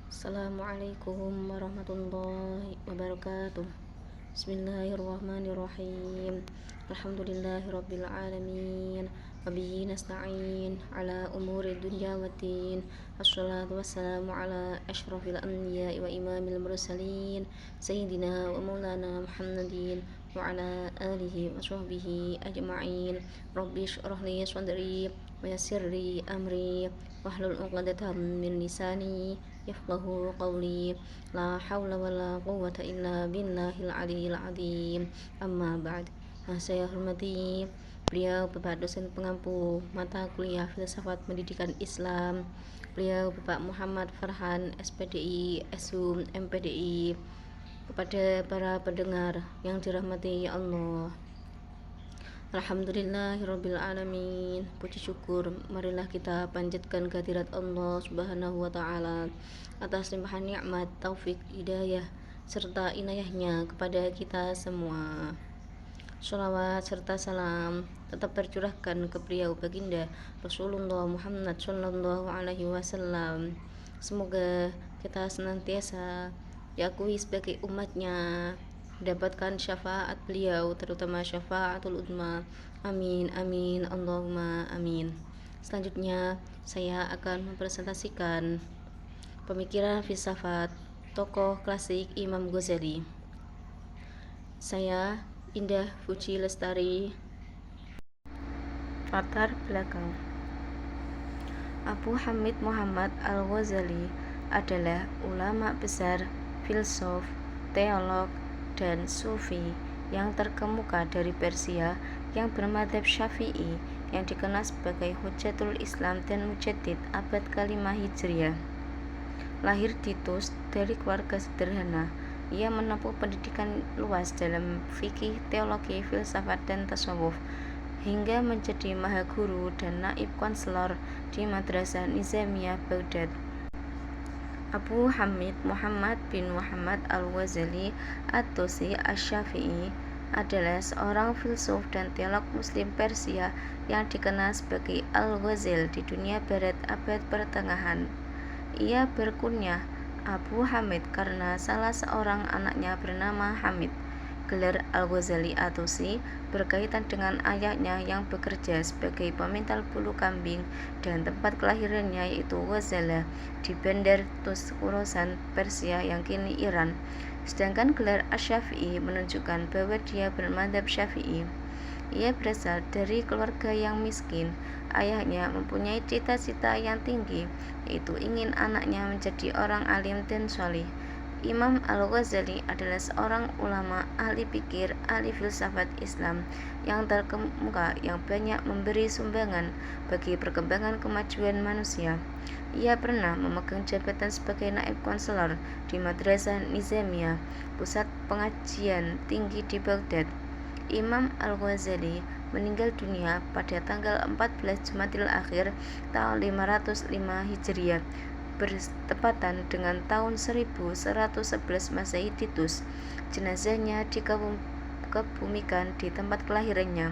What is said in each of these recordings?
Assalamualaikum warahmatullahi wabarakatuh. Bismillahirrahmanirrahim. Alhamdulillahirabbil alamin. Wabihi nasta'in ala umuri dunya waddin. Assalatu wassalamu ala asyrafil anbiya'i wa imamil mursalin sayyidina wa maulana Muhammadin wa ala alihi wa sahbihi ajma'in. Rabbi shrah li sadri wa yassir li amri wahlul 'uqdatam min lisani yafqahu qawli. La hawla wa la quwwata illa billahil aliyil azim. Amma ba'd. Saya hormati beliau Bapak dosen pengampu mata kuliah filsafat pendidikan Islam, beliau Bapak Muhammad Farhan SPDI, SHUM, MPDI, kepada para pendengar yang dirahmati Allah. Alhamdulillahirabbil alamin. Puji syukur marilah kita panjatkan kehadirat Allah Subhanahu wa taala atas limpahan nikmat, taufik, hidayah serta inayahnya kepada kita semua. Sholawat serta salam tetap tercurahkan ke beliau baginda Rasulullah Muhammad sallallahu alaihi wasallam. Semoga kita senantiasa diakui sebagai umatnya, mendapatkan syafaat beliau, terutama syafaatul uzma. Amin amin Allahumma amin. Selanjutnya saya akan mempresentasikan pemikiran filsafat tokoh klasik Imam Ghazali. Saya Indah Fuji Lestari. Latar belakang: Abu Hamid Muhammad Al-Ghazali adalah ulama besar, filsuf, teolog, dan sufi yang terkemuka dari Persia yang bermadzhab Syafi'i, yang dikenal sebagai Hujjatul Islam dan Mujaddid abad ke-5 Hijriah. Lahir di Tus dari keluarga sederhana, ia menempuh pendidikan luas dalam fikih, teologi, filsafat, dan tasawuf, hingga menjadi mahaguru dan naib konselor di Madrasah Nizamiyah Baghdad. Abu Hamid Muhammad bin Muhammad Al-Ghazali At-Tusi Asy-Syafi'i adalah seorang filsuf dan teolog Muslim Persia yang dikenal sebagai Al-Ghazal di dunia barat abad pertengahan. Ia berkunyah Abu Hamid karena salah seorang anaknya bernama Hamid. Gelar Al-Ghazali At-Tusi berkaitan dengan ayahnya yang bekerja sebagai pemintal bulu kambing dan tempat kelahirannya yaitu Ghazala di Bandar Tus, Khorasan, Persia yang kini Iran. Sedangkan gelar Asy-Syafi'i menunjukkan bahwa dia bermadzhab Syafi'i. Ia berasal dari keluarga yang miskin. Ayahnya mempunyai cita-cita yang tinggi, yaitu ingin anaknya menjadi orang alim dan sholih. Imam Al-Ghazali adalah seorang ulama, ahli pikir, ahli filsafat Islam yang terkemuka yang banyak memberi sumbangan bagi perkembangan kemajuan manusia. Ia pernah memegang jabatan sebagai naib konselor di Madrasah Nizamiyah, pusat pengajian tinggi di Baghdad. Imam Al-Ghazali meninggal dunia pada tanggal 14 Jumadil Akhir tahun 505 Hijriah, bertepatan dengan tahun 1111 Masehi di Tus. Jenazahnya dikebumikan di tempat kelahirannya.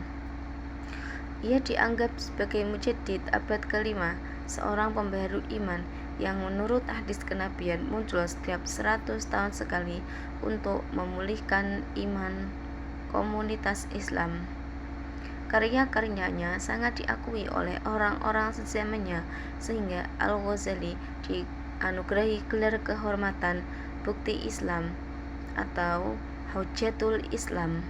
Ia dianggap sebagai mujaddid abad ke-5, seorang pembaharu iman yang menurut hadis kenabian muncul setiap 100 tahun sekali untuk memulihkan iman komunitas Islam. Karya-karyanya sangat diakui oleh orang-orang sezamannya, sehingga Al-Ghazali dianugerahi gelar kehormatan Bukti Islam atau Hujjatul Islam.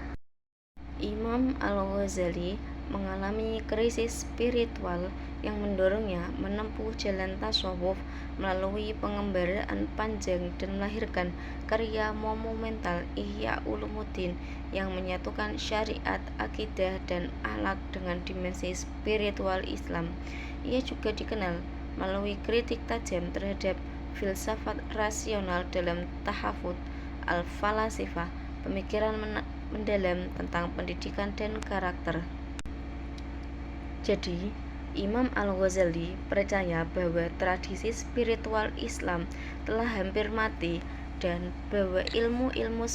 Imam Al-Ghazali mengalami krisis spiritual yang mendorongnya menempuh jalan tasawuf melalui pengembaraan panjang dan melahirkan karya monumental Ihya Ulumuddin yang menyatukan syariat, akidah, dan akhlak dengan dimensi spiritual Islam. Ia juga dikenal melalui kritik tajam terhadap filsafat rasional dalam Tahafut Al-Falasifah, pemikiran mendalam tentang pendidikan dan karakter. Jadi, Imam Al-Ghazali percaya bahwa tradisi spiritual Islam telah hampir mati dan bahwa ilmu-ilmu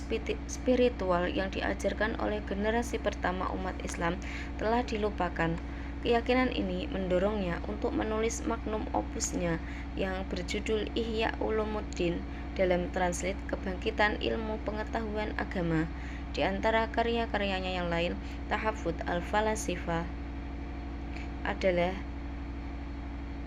spiritual yang diajarkan oleh generasi pertama umat Islam telah dilupakan. Keyakinan ini mendorongnya untuk menulis magnum opusnya yang berjudul Ihya Ulumuddin dalam translate Kebangkitan Ilmu Pengetahuan Agama. Di antara karya-karyanya yang lain, Tahafut al-Falasifah adalah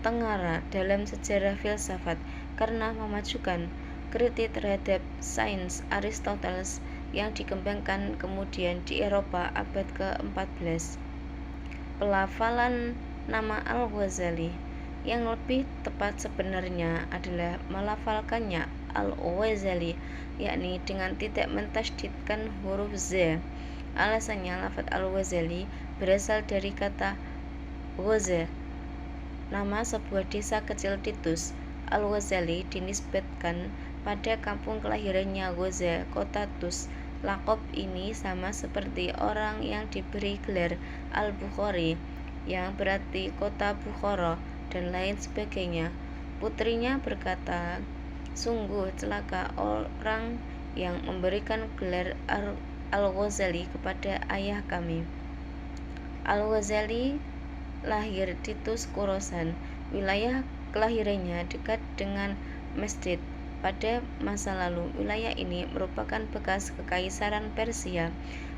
tengara dalam sejarah filsafat karena memajukan kritik terhadap sains Aristoteles yang dikembangkan kemudian di Eropa abad ke-14. Pelafalan nama Al-Ghazali yang lebih tepat sebenarnya adalah melafalkannya Al-Ghazali, yakni dengan tidak mentasydidkan huruf Z. Alasannya, lafaz Al-Ghazali berasal dari kata Ghaza, nama sebuah desa kecil di Tus. Al-Ghazali dinisbatkan pada kampung kelahirannya Ghaza, kota Tus. Lakob ini sama seperti orang yang diberi gelar Al-Bukhari, yang berarti kota Bukhara, dan lain sebagainya. Putrinya berkata, "Sungguh celaka orang yang memberikan gelar Al-Ghazali kepada ayah kami." Al-Ghazali lahir di Tus, Khorasan. Wilayah kelahirannya dekat dengan Mesdit. Pada masa lalu, wilayah ini merupakan bekas kekaisaran Persia.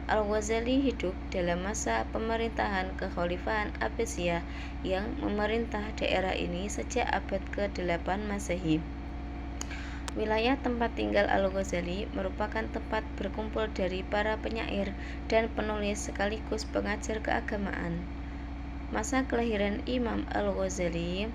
Al-Ghazali hidup dalam masa pemerintahan Kekhalifahan Abbasiyah yang memerintah daerah ini sejak abad ke-8 Masehi. Wilayah tempat tinggal Al-Ghazali merupakan tempat berkumpul dari para penyair dan penulis sekaligus pengajar keagamaan. Masa kelahiran Imam Al-Ghazali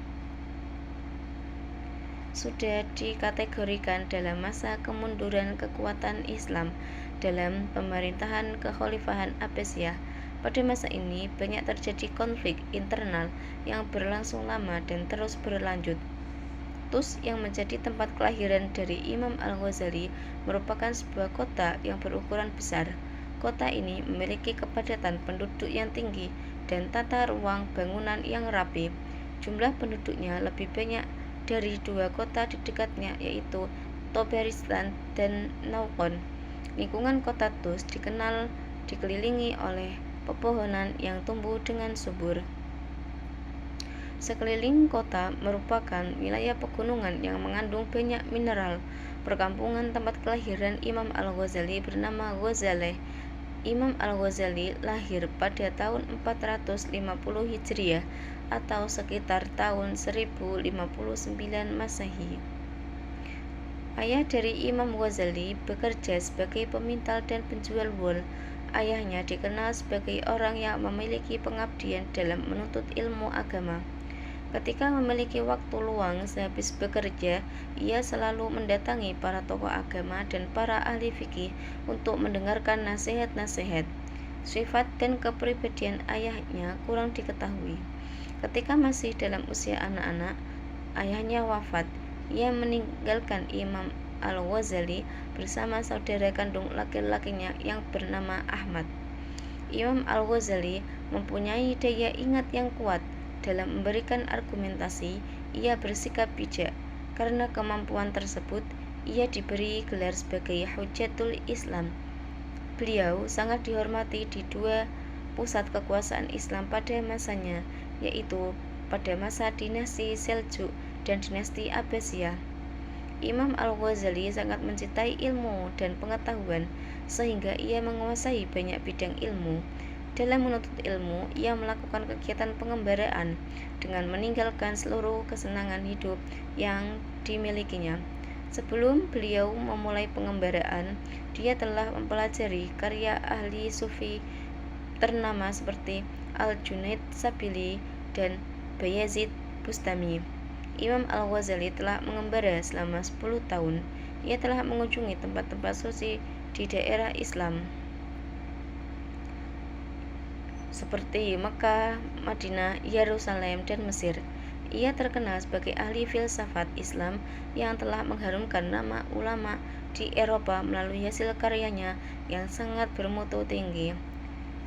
sudah dikategorikan dalam masa kemunduran kekuatan Islam dalam pemerintahan Kekhalifahan Abbasiyah. Pada masa ini banyak terjadi konflik internal yang berlangsung lama dan terus berlanjut. Tus yang menjadi tempat kelahiran dari Imam Al-Ghazali merupakan sebuah kota yang berukuran besar. Kota ini memiliki kepadatan penduduk yang tinggi dan tata ruang bangunan yang rapi. Jumlah penduduknya lebih banyak dari dua kota di dekatnya, yaitu Tabaristan dan Naukon. Lingkungan kota Tus dikelilingi oleh pepohonan yang tumbuh dengan subur. Sekeliling kota merupakan wilayah pegunungan yang mengandung banyak mineral. Perkampungan tempat kelahiran Imam Al-Ghazali bernama Ghazaleh. Imam Al-Ghazali lahir pada tahun 450 Hijriah atau sekitar tahun 1059 Masehi. Ayah dari Imam Ghazali bekerja sebagai pemintal dan penjual wol. Ayahnya dikenal sebagai orang yang memiliki pengabdian dalam menuntut ilmu agama. Ketika memiliki waktu luang sehabis bekerja, ia selalu mendatangi para tokoh agama dan para ahli fikih untuk mendengarkan nasihat-nasihat. Sifat dan kepribadian ayahnya kurang diketahui. Ketika masih dalam usia anak-anak, ayahnya wafat. Ia meninggalkan Imam Al-Ghazali bersama saudara kandung laki-lakinya yang bernama Ahmad. Imam Al-Ghazali mempunyai daya ingat yang kuat. Dalam memberikan argumentasi, ia bersikap bijak. Karena kemampuan tersebut, ia diberi gelar sebagai Hujjatul Islam. Beliau sangat dihormati di dua pusat kekuasaan Islam pada masanya, yaitu pada masa dinasti Seljuk dan dinasti Abbasiyah. Imam Al-Ghazali sangat mencintai ilmu dan pengetahuan, sehingga ia menguasai banyak bidang ilmu. Dalam menuntut ilmu, ia melakukan kegiatan pengembaraan dengan meninggalkan seluruh kesenangan hidup yang dimilikinya. Sebelum beliau memulai pengembaraan, dia telah mempelajari karya ahli sufi ternama seperti Al-Junaid Sabili dan Bayazid Bustami. Imam Al-Ghazali telah mengembara selama 10 tahun. Ia telah mengunjungi tempat-tempat suci di daerah Islam seperti Mekah, Madinah, Yerusalem, dan Mesir. Ia terkenal sebagai ahli filsafat Islam yang telah mengharumkan nama ulama di Eropa melalui hasil karyanya yang sangat bermutu tinggi.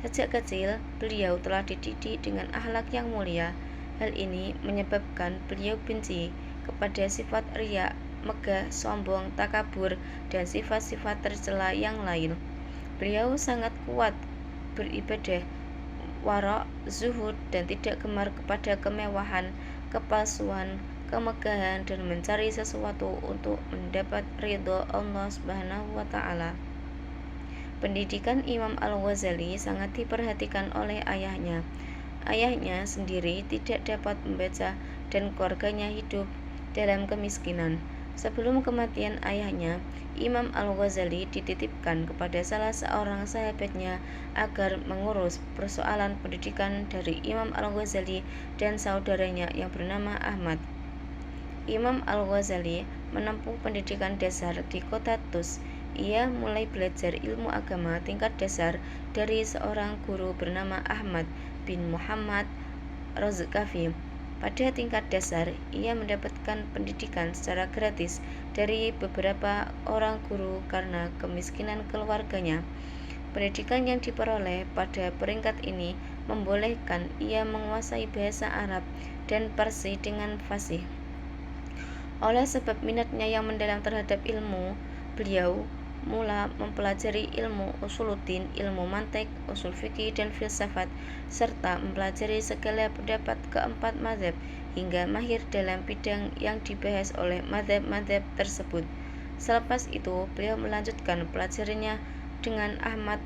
Sejak kecil, beliau telah dididik dengan akhlak yang mulia. Hal ini menyebabkan beliau benci kepada sifat riya, megah, sombong, takabur, dan sifat-sifat tercela yang lain. Beliau sangat kuat beribadah warok, zuhud, dan tidak gemar kepada kemewahan, kepalsuan, kemegahan, dan mencari sesuatu untuk mendapat ridho Allah Subhanahu wa Ta'ala. Pendidikan Imam Al-Ghazali sangat diperhatikan oleh ayahnya. Ayahnya sendiri tidak dapat membaca dan keluarganya hidup dalam kemiskinan. Sebelum kematian ayahnya, Imam Al-Ghazali dititipkan kepada salah seorang sahabatnya agar mengurus persoalan pendidikan dari Imam Al-Ghazali dan saudaranya yang bernama Ahmad. Imam Al-Ghazali menempuh pendidikan dasar di kota Tus. Ia mulai belajar ilmu agama tingkat dasar dari seorang guru bernama Ahmad bin Muhammad Rozqafi. Pada tingkat dasar, ia mendapatkan pendidikan secara gratis dari beberapa orang guru karena kemiskinan keluarganya. Pendidikan yang diperoleh pada peringkat ini membolehkan ia menguasai bahasa Arab dan Parsi dengan fasih. Oleh sebab minatnya yang mendalam terhadap ilmu, beliau mula mempelajari ilmu usuluddin, ilmu mantik, usul fikih, dan filsafat, serta mempelajari segala pendapat keempat mazhab hingga mahir dalam bidang yang dibahas oleh mazhab-mazhab tersebut. Selepas itu, beliau melanjutkan pelajarannya dengan Ahmad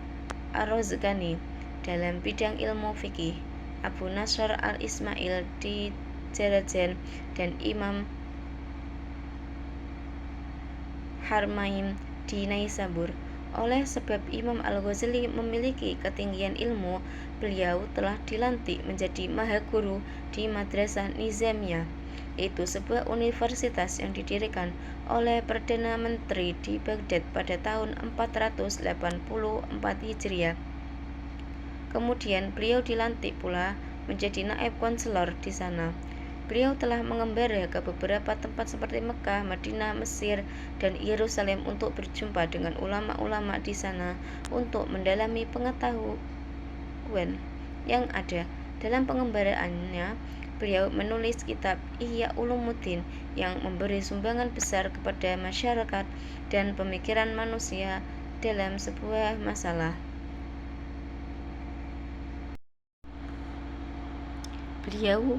Ar-Rozqani dalam bidang ilmu fikih, Abu Nasr al-Ismail di Jarajan, dan Imam Harmaim di Naisabur. Oleh sebab Imam Al-Ghazali memiliki ketinggian ilmu, beliau telah dilantik menjadi mahaguru di Madrasah Nizamiyah, yaitu sebuah universitas yang didirikan oleh Perdana Menteri di Baghdad pada tahun 484 Hijriah. Kemudian beliau dilantik pula menjadi naib konselor di sana. Beliau telah mengembara ke beberapa tempat seperti Mekah, Madinah, Mesir, dan Yerusalem untuk berjumpa dengan ulama-ulama di sana untuk mendalami pengetahuan yang ada. Dalam pengembaraannya, beliau menulis kitab Ihya Ulumuddin yang memberi sumbangan besar kepada masyarakat dan pemikiran manusia dalam sebuah masalah. Beliau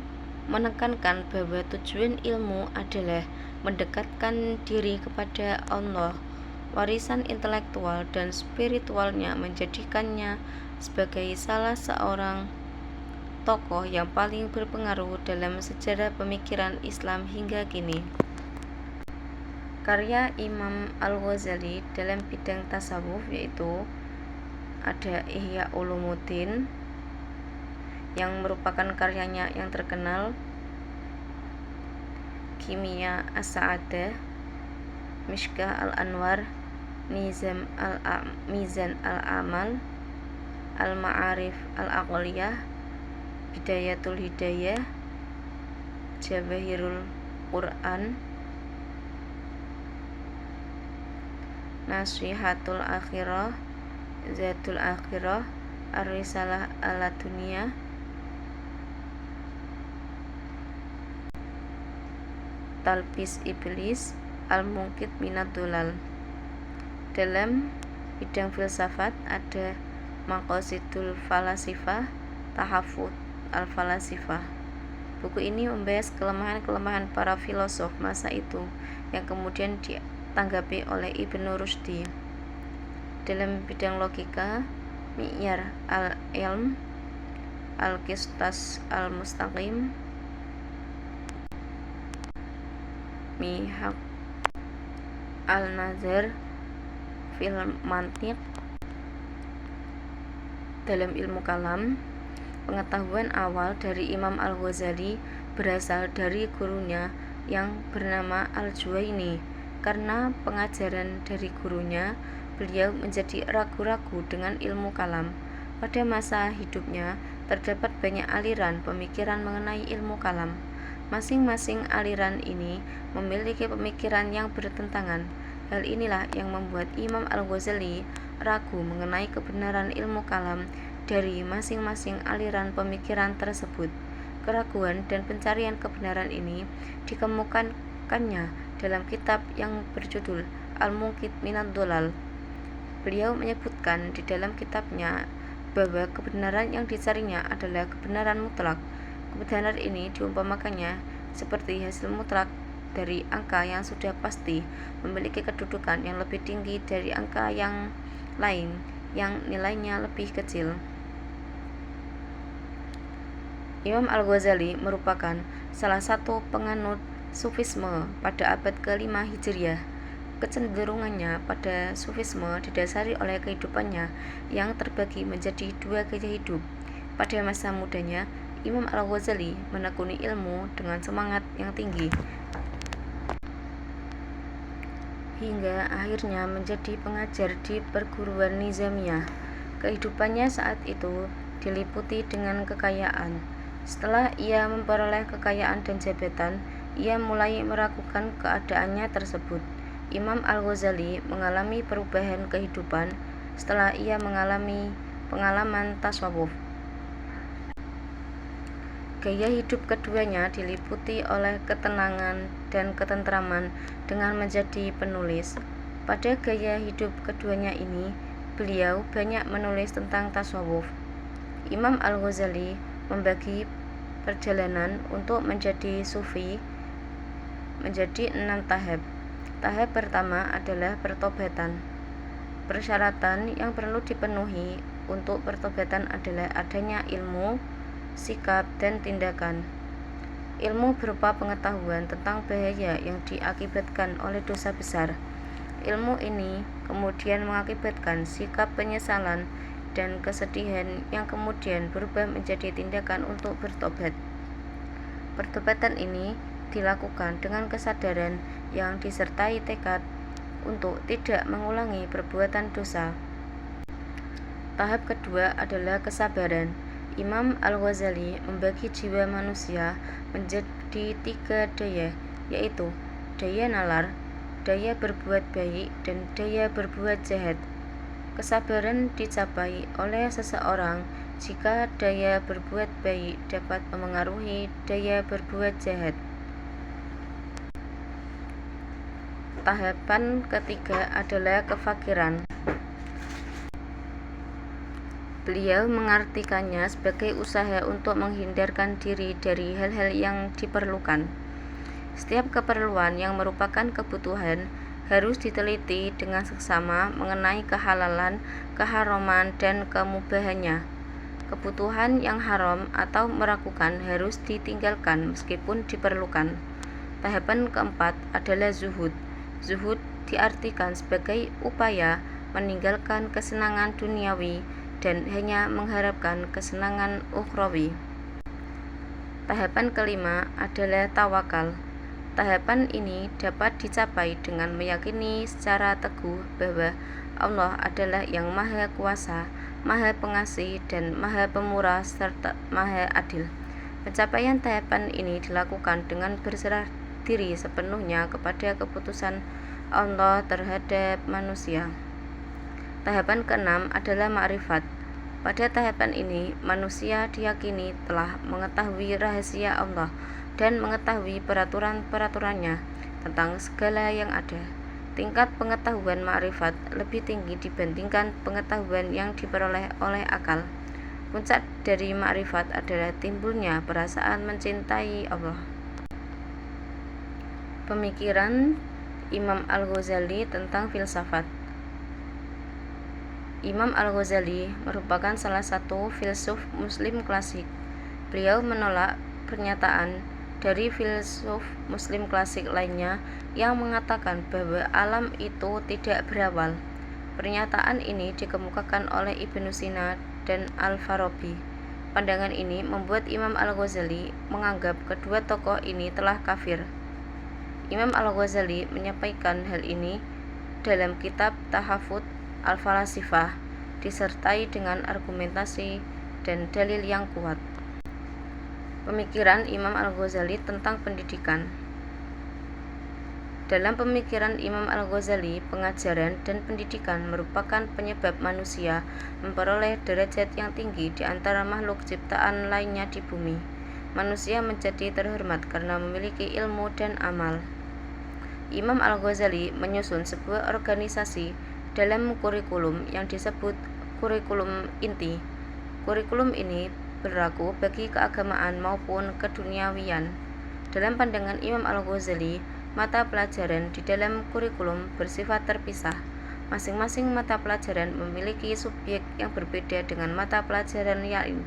menekankan bahwa tujuan ilmu adalah mendekatkan diri kepada Allah. Warisan intelektual dan spiritualnya menjadikannya sebagai salah seorang tokoh yang paling berpengaruh dalam sejarah pemikiran Islam hingga kini. Karya Imam Al-Ghazali dalam bidang tasawuf yaitu ada Ihya Ulumuddin yang merupakan karyanya yang terkenal, Kimia As-Sa'adah, Mishkah Al-Anwar, Mizan Al-Amal, Al-Ma'arif Al-Aqliyah, Bidayatul Hidayah, Jawahirul Quran, Nasihatul Akhirah, Zadul Akhirah, Ar-Risalah Al-Laduniyah, Talbis Iblis, Al-Munqidh Minad Dhalal. Dalam bidang filsafat ada Maqasidul Falasifah, Tahafut Al-Falasifah. Buku ini membahas kelemahan-kelemahan para filosof masa itu yang kemudian ditanggapi oleh Ibnu Rushdi. Dalam bidang logika, Mi'yar Al-Ilm, Al-Qistas Al-Mustaqim, Mihaq Al-Nazar fil Mantiq. Dalam ilmu kalam, pengetahuan awal dari Imam Al-Ghazali berasal dari gurunya yang bernama Al-Juwaini. Karena pengajaran dari gurunya, beliau menjadi ragu-ragu dengan ilmu kalam. Pada masa hidupnya, terdapat banyak aliran pemikiran mengenai ilmu kalam. Masing-masing aliran ini memiliki pemikiran yang bertentangan. Hal inilah yang membuat Imam Al-Ghazali ragu mengenai kebenaran ilmu kalam dari masing-masing aliran pemikiran tersebut. Keraguan dan pencarian kebenaran ini dikemukakannya dalam kitab yang berjudul Al-Munqidh Minad Dhalal. Beliau menyebutkan di dalam kitabnya bahwa kebenaran yang dicarinya adalah kebenaran mutlak. Kebenaran ini diumpamakannya seperti hasil mutlak dari angka yang sudah pasti memiliki kedudukan yang lebih tinggi dari angka yang lain yang nilainya lebih kecil. Imam Al-Ghazali merupakan salah satu penganut Sufisme pada abad ke-5 Hijriah. Kecenderungannya pada Sufisme didasari oleh kehidupannya yang terbagi menjadi dua gaya hidup. Pada masa mudanya, Imam Al-Ghazali menekuni ilmu dengan semangat yang tinggi, hingga akhirnya menjadi pengajar di perguruan Nizamiyah. Kehidupannya saat itu diliputi dengan kekayaan. Setelah ia memperoleh kekayaan dan jabatan, ia mulai meragukan keadaannya tersebut. Imam Al-Ghazali mengalami perubahan kehidupan setelah ia mengalami pengalaman tasawuf. Gaya hidup keduanya diliputi oleh ketenangan dan ketentraman dengan menjadi penulis. Pada gaya hidup keduanya ini, beliau banyak menulis tentang tasawuf. Imam Al-Ghazali membagi perjalanan untuk menjadi sufi menjadi 6 tahap. Tahap pertama adalah pertobatan. Persyaratan yang perlu dipenuhi untuk pertobatan adalah adanya ilmu, sikap, dan tindakan. Ilmu berupa pengetahuan tentang bahaya yang diakibatkan oleh dosa besar. Ilmu ini kemudian mengakibatkan sikap penyesalan dan kesedihan yang kemudian berubah menjadi tindakan untuk bertobat. Pertobatan ini dilakukan dengan kesadaran yang disertai tekad untuk tidak mengulangi perbuatan dosa. Tahap kedua adalah kesabaran. Imam Al-Ghazali membagi jiwa manusia menjadi 3 daya, yaitu daya nalar, daya berbuat baik, dan daya berbuat jahat. Kesabaran dicapai oleh seseorang jika daya berbuat baik dapat memengaruhi daya berbuat jahat. Tahapan ketiga adalah kefakiran. Beliau mengartikannya sebagai usaha untuk menghindarkan diri dari hal-hal yang diperlukan. Setiap keperluan yang merupakan kebutuhan harus diteliti dengan seksama mengenai kehalalan, keharaman, dan kemubahannya. Kebutuhan yang haram atau meragukan harus ditinggalkan meskipun diperlukan. Tahapan keempat adalah zuhud. Zuhud diartikan sebagai upaya meninggalkan kesenangan duniawi dan hanya mengharapkan kesenangan ukhrawi. Tahapan kelima adalah tawakal. Tahapan ini dapat dicapai dengan meyakini secara teguh bahwa Allah adalah yang Maha Kuasa, Maha Pengasih, dan Maha Pemurah serta Maha Adil. Pencapaian tahapan ini dilakukan dengan berserah diri sepenuhnya kepada keputusan Allah terhadap manusia. Tahapan keenam adalah ma'rifat. Pada tahapan ini, manusia diyakini telah mengetahui rahasia Allah dan mengetahui peraturan-peraturannya tentang segala yang ada. Tingkat pengetahuan ma'rifat lebih tinggi dibandingkan pengetahuan yang diperoleh oleh akal. Puncak dari ma'rifat adalah timbulnya perasaan mencintai Allah. Pemikiran Imam Al-Ghazali tentang filsafat. Imam Al-Ghazali merupakan salah satu filsuf muslim klasik. Beliau menolak pernyataan dari filsuf muslim klasik lainnya yang mengatakan bahwa alam itu tidak berawal. Pernyataan ini dikemukakan oleh Ibnu Sina dan Al-Farabi. Pandangan ini membuat Imam Al-Ghazali menganggap kedua tokoh ini telah kafir. Imam Al-Ghazali menyampaikan hal ini dalam kitab Tahafut Al-Falasifah disertai dengan argumentasi dan dalil yang kuat. Pemikiran Imam Al-Ghazali tentang pendidikan. Dalam pemikiran Imam Al-Ghazali, pengajaran dan pendidikan merupakan penyebab manusia memperoleh derajat yang tinggi di antara makhluk ciptaan lainnya di bumi. Manusia menjadi terhormat karena memiliki ilmu dan amal. Imam Al-Ghazali menyusun sebuah organisasi dalam kurikulum yang disebut kurikulum inti. Kurikulum ini berlaku bagi keagamaan maupun keduniawian. Dalam pandangan Imam Al-Ghazali, mata pelajaran di dalam kurikulum bersifat terpisah. Masing-masing mata pelajaran memiliki subjek yang berbeda dengan mata pelajaran lain.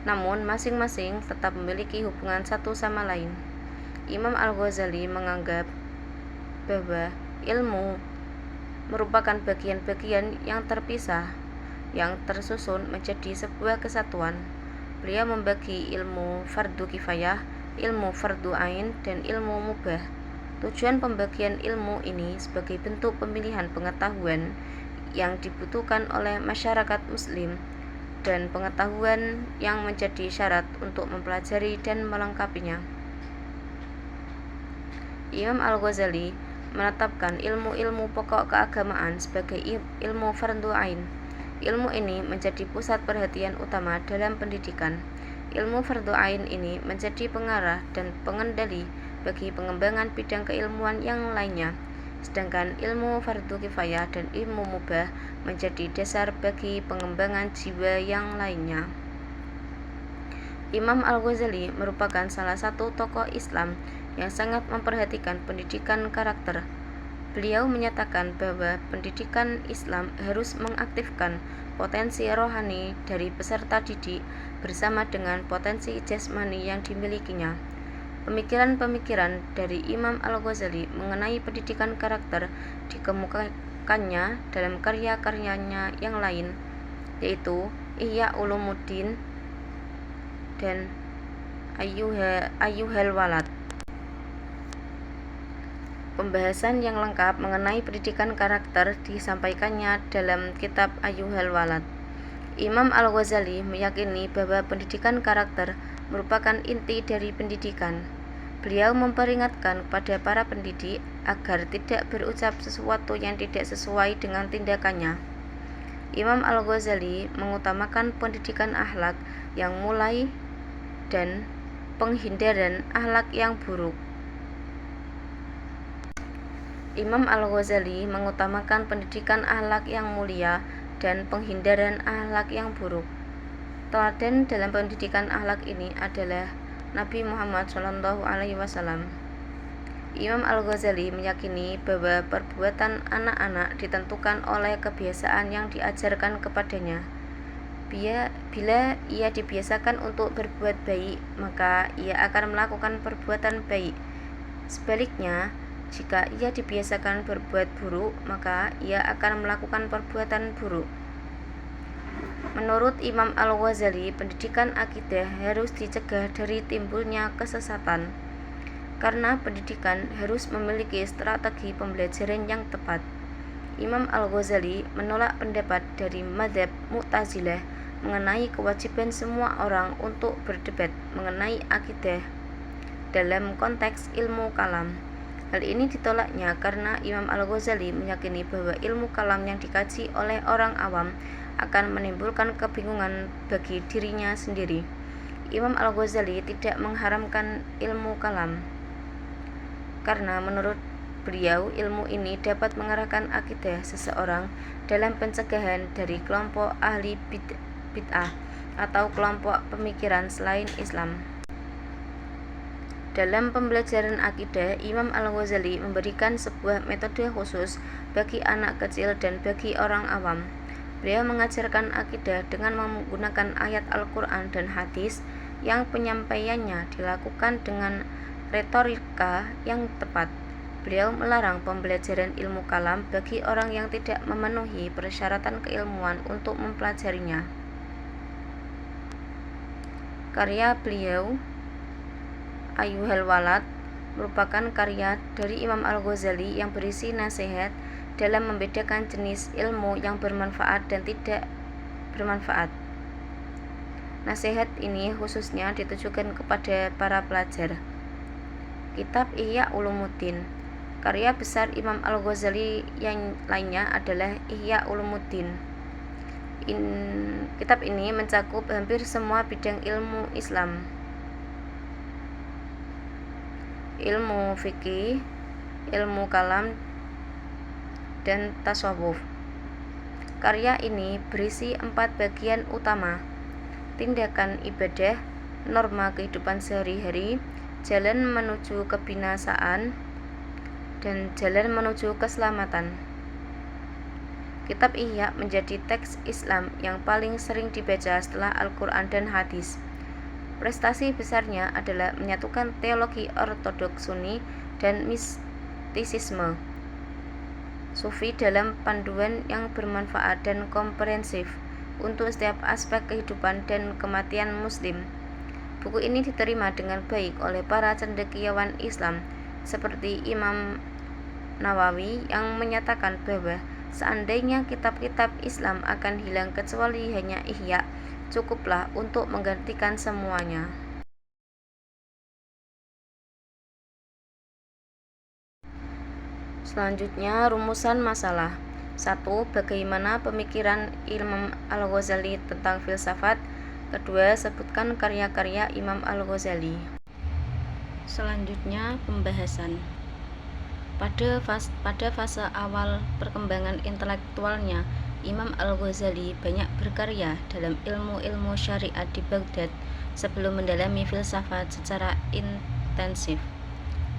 Namun, masing-masing tetap memiliki hubungan satu sama lain. Imam Al-Ghazali menganggap bahwa ilmu merupakan bagian-bagian yang terpisah, yang tersusun menjadi sebuah kesatuan. Beliau membagi ilmu fardu kifayah, ilmu fardu ain, dan ilmu mubah. Tujuan pembagian ilmu ini sebagai bentuk pemilihan pengetahuan yang dibutuhkan oleh masyarakat muslim dan pengetahuan yang menjadi syarat untuk mempelajari dan melengkapinya. Imam Al-Ghazali menetapkan ilmu-ilmu pokok keagamaan sebagai ilmu fardu ain. Ilmu ini menjadi pusat perhatian utama dalam pendidikan. Ilmu fardu ain ini menjadi pengarah dan pengendali bagi pengembangan bidang keilmuan yang lainnya, sedangkan ilmu fardu kifayah dan ilmu mubah menjadi dasar bagi pengembangan jiwa yang lainnya. Imam Al-Ghazali merupakan salah satu tokoh Islam yang sangat memperhatikan pendidikan karakter. Beliau menyatakan bahwa pendidikan Islam harus mengaktifkan potensi rohani dari peserta didik bersama dengan potensi jasmani yang dimilikinya. Pemikiran-pemikiran dari Imam Al-Ghazali mengenai pendidikan karakter dikemukakannya dalam karya-karyanya yang lain, yaitu Ihya Ulumuddin dan Ayyuhal Walad. Pembahasan yang lengkap mengenai pendidikan karakter disampaikannya dalam kitab Ayyuhal Walad. Imam Al-Ghazali meyakini bahwa pendidikan karakter merupakan inti dari pendidikan. Beliau memperingatkan kepada para pendidik agar tidak berucap sesuatu yang tidak sesuai dengan tindakannya. Imam Al-Ghazali mengutamakan pendidikan akhlak yang mulai dan penghindaran akhlak yang buruk. Imam Al-Ghazali mengutamakan pendidikan akhlak yang mulia dan penghindaran akhlak yang buruk. Teladan dalam pendidikan akhlak ini adalah Nabi Muhammad SAW. Imam Al-Ghazali meyakini bahwa perbuatan anak-anak ditentukan oleh kebiasaan yang diajarkan kepadanya. Bila ia dibiasakan untuk berbuat baik, maka ia akan melakukan perbuatan baik. Sebaliknya, jika ia dibiasakan berbuat buruk, maka ia akan melakukan perbuatan buruk. Menurut Imam Al-Ghazali, pendidikan akidah harus dicegah dari timbulnya kesesatan, karena pendidikan harus memiliki strategi pembelajaran yang tepat. Imam Al-Ghazali menolak pendapat dari mazhab Mu'tazilah mengenai kewajiban semua orang untuk berdebat mengenai akidah dalam konteks ilmu kalam. Hal ini ditolaknya karena Imam Al-Ghazali meyakini bahwa ilmu kalam yang dikaji oleh orang awam akan menimbulkan kebingungan bagi dirinya sendiri. Imam Al-Ghazali tidak mengharamkan ilmu kalam, karena menurut beliau ilmu ini dapat mengarahkan akidah seseorang dalam pencegahan dari kelompok ahli bid'ah atau kelompok pemikiran selain Islam. Dalam pembelajaran akidah, Imam Al-Ghazali memberikan sebuah metode khusus bagi anak kecil dan bagi orang awam. Beliau mengajarkan akidah dengan menggunakan ayat Al-Quran dan hadis yang penyampaiannya dilakukan dengan retorika yang tepat. Beliau melarang pembelajaran ilmu kalam bagi orang yang tidak memenuhi persyaratan keilmuan untuk mempelajarinya. Karya beliau Ayyuhal Walad merupakan karya dari Imam Al-Ghazali yang berisi nasihat dalam membedakan jenis ilmu yang bermanfaat dan tidak bermanfaat. Nasihat ini khususnya ditujukan kepada para pelajar. Kitab Ihya Ulumuddin. Karya besar Imam Al-Ghazali yang lainnya adalah Ihya Ulumuddin. Kitab ini mencakup hampir semua bidang ilmu Islam. Ilmu fikih, ilmu kalam, dan tasawuf. Karya ini berisi 4 bagian utama. tindakan ibadah, norma kehidupan sehari-hari, jalan menuju kebinasaan, dan jalan menuju keselamatan. Kitab Ihya menjadi teks Islam yang paling sering dibaca setelah Al-Quran dan hadis. Prestasi besarnya adalah menyatukan teologi ortodoks Sunni dan mistisisme Sufi dalam panduan yang bermanfaat dan komprehensif untuk setiap aspek kehidupan dan kematian Muslim. Buku ini diterima dengan baik oleh para cendekiawan Islam seperti Imam Nawawi yang menyatakan bahwa seandainya kitab-kitab Islam akan hilang kecuali hanya Ihya, cukuplah untuk menggantikan semuanya. Selanjutnya, rumusan masalah. 1. Bagaimana pemikiran Imam Al-Ghazali tentang filsafat? Kedua, sebutkan karya-karya Imam Al-Ghazali. Selanjutnya, pembahasan. Pada fase awal perkembangan intelektualnya, Imam Al-Ghazali banyak berkarya dalam ilmu-ilmu syariat di Baghdad sebelum mendalami filsafat secara intensif.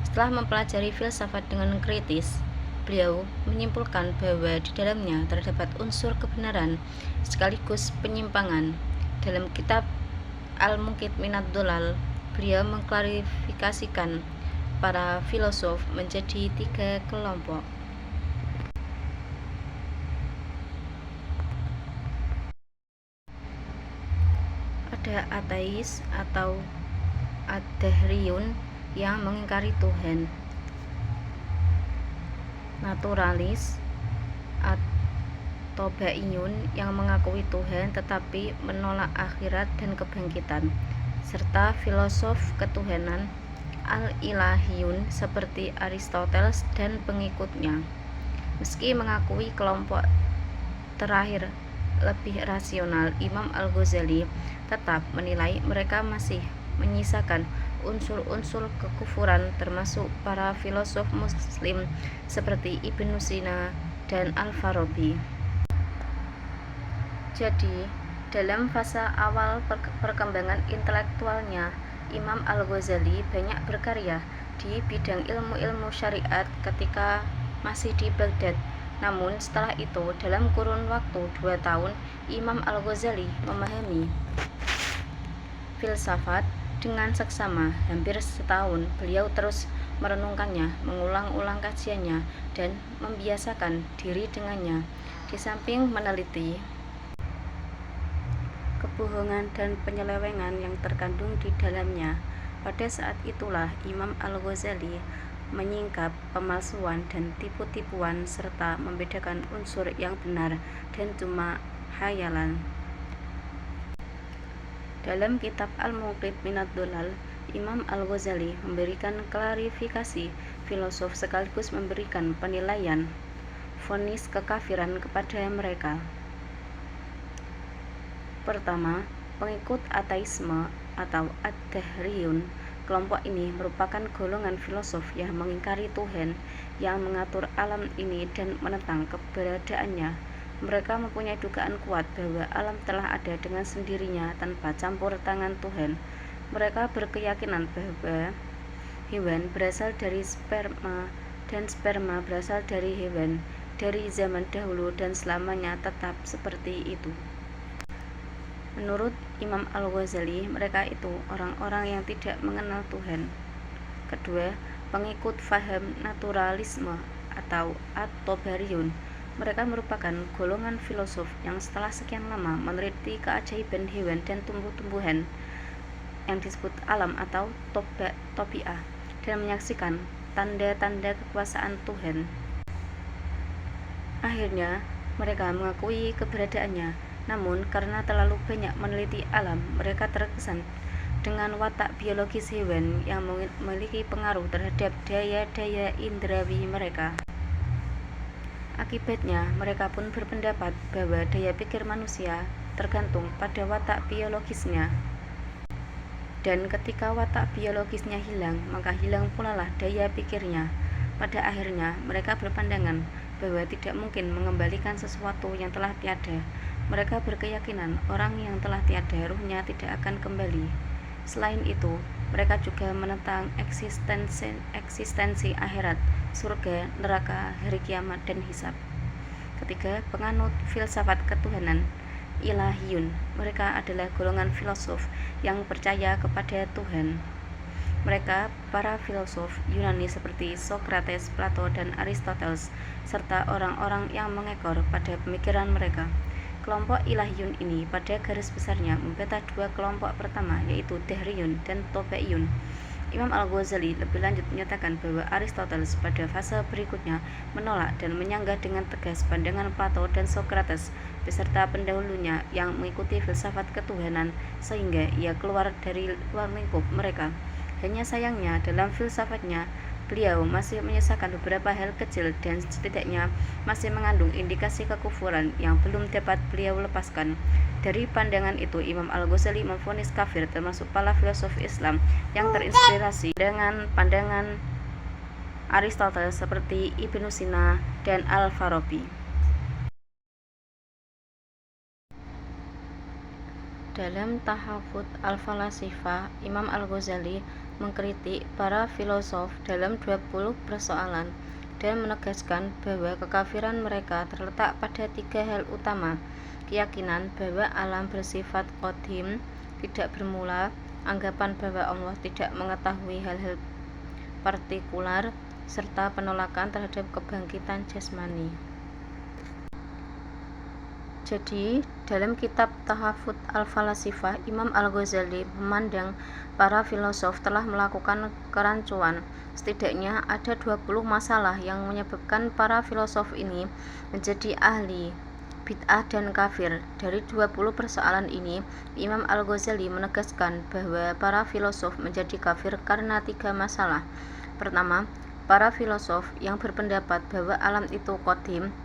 Setelah mempelajari filsafat dengan kritis, beliau menyimpulkan bahwa di dalamnya terdapat unsur kebenaran sekaligus penyimpangan. Dalam kitab Al-Muqit Minad Dhalal, beliau mengklarifikasikan para filosof menjadi 3 kelompok. Ada ateis atau ad-dahriyun yang mengingkari Tuhan, naturalis, at-tabaiyun yang mengakui Tuhan tetapi menolak akhirat dan kebangkitan, serta filosof ketuhanan al-ilahiyun seperti Aristoteles dan pengikutnya. Meski mengakui kelompok terakhir lebih rasional, Imam Al-Ghazali tetap menilai mereka masih menyisakan unsur-unsur kekufuran, termasuk para filosof Muslim seperti Ibnu Sina dan Al-Farabi. Jadi, dalam fase awal perkembangan intelektualnya, Imam Al-Ghazali banyak berkarya di bidang ilmu-ilmu syariat ketika masih di Baghdad. Namun setelah itu, dalam kurun waktu 2 tahun, Imam Al-Ghazali memahami filsafat dengan seksama. Hampir setahun beliau terus merenungkannya, mengulang-ulang kajiannya, dan membiasakan diri dengannya. Di samping meneliti kebohongan dan penyelewengan yang terkandung di dalamnya, pada saat itulah Imam Al-Ghazali menyingkap pemalsuan dan tipu-tipuan serta membedakan unsur yang benar dan cuma khayalan. Dalam kitab Al-Muqit Minad Dhalal, Imam Al-Ghazali memberikan klarifikasi filosof sekaligus memberikan penilaian vonis kekafiran kepada mereka. Pertama, pengikut ateisme atau ad-dahriyun. Kelompok ini merupakan golongan filosof yang mengingkari Tuhan yang mengatur alam ini dan menentang keberadaannya. Mereka mempunyai dugaan kuat bahwa alam telah ada dengan sendirinya tanpa campur tangan Tuhan. Mereka berkeyakinan bahwa hewan berasal dari sperma dan sperma berasal dari hewan dari zaman dahulu dan selamanya tetap seperti itu. Menurut Imam Al-Ghazali, mereka itu orang-orang yang tidak mengenal Tuhan. Kedua, pengikut faham naturalisme atau at-tabariyun. Mereka merupakan golongan filosof yang setelah sekian lama meneliti keajaiban hewan dan tumbuh-tumbuhan yang disebut alam atau tobi'ah dan menyaksikan tanda-tanda kekuasaan Tuhan. Akhirnya, mereka mengakui keberadaannya. Namun, karena terlalu banyak meneliti alam, mereka terkesan dengan watak biologis hewan yang memiliki pengaruh terhadap daya-daya indrawi mereka. Akibatnya, mereka pun berpendapat bahwa daya pikir manusia tergantung pada watak biologisnya. Dan ketika watak biologisnya hilang, maka hilang pula lah daya pikirnya. Pada akhirnya, mereka berpandangan bahwa tidak mungkin mengembalikan sesuatu yang telah tiada. Mereka berkeyakinan orang yang telah tiada ruhnya tidak akan kembali. Selain itu, mereka juga menentang eksistensi akhirat, surga, neraka, hari kiamat, dan hisab. Ketiga, penganut filsafat ketuhanan, ilahiyun. Mereka adalah golongan filosof yang percaya kepada Tuhan. Mereka para filosof Yunani seperti Socrates, Plato, dan Aristoteles, serta orang-orang yang mengekor pada pemikiran mereka. Kelompok ilahiyun ini pada garis besarnya membantah dua kelompok pertama, yaitu Dahriyun dan Tobeiyun. Imam Al-Ghazali lebih lanjut menyatakan bahwa Aristoteles pada fase berikutnya menolak dan menyanggah dengan tegas pandangan Plato dan Socrates beserta pendahulunya yang mengikuti filsafat ketuhanan, sehingga ia keluar dari luar lingkup mereka. Hanya sayangnya, dalam filsafatnya, beliau masih menyisakan beberapa hal kecil dan setidaknya masih mengandung indikasi kekufuran yang belum dapat beliau lepaskan. Dari pandangan itu, Imam Al-Ghazali memvonis kafir termasuk para filosof Islam yang terinspirasi dengan pandangan Aristoteles seperti Ibnu Sina dan Al-Farabi. Dalam Tahafut Al-Falasifah, Imam Al-Ghazali mengkritik para filosof dalam 20 persoalan dan menegaskan bahwa kekafiran mereka terletak pada tiga hal utama: keyakinan bahwa alam bersifat qadim, tidak bermula, anggapan bahwa Allah tidak mengetahui hal-hal partikular, serta penolakan terhadap kebangkitan jasmani. Jadi, dalam kitab Tahafut Al-Falasifah, Imam Al-Ghazali memandang para filosof telah melakukan kerancuan. Setidaknya ada 20 masalah yang menyebabkan para filosof ini menjadi ahli bid'ah dan kafir. Dari 20 persoalan ini, Imam Al-Ghazali menegaskan bahwa para filosof menjadi kafir karena tiga masalah. Pertama, para filosof yang berpendapat bahwa alam itu qadim,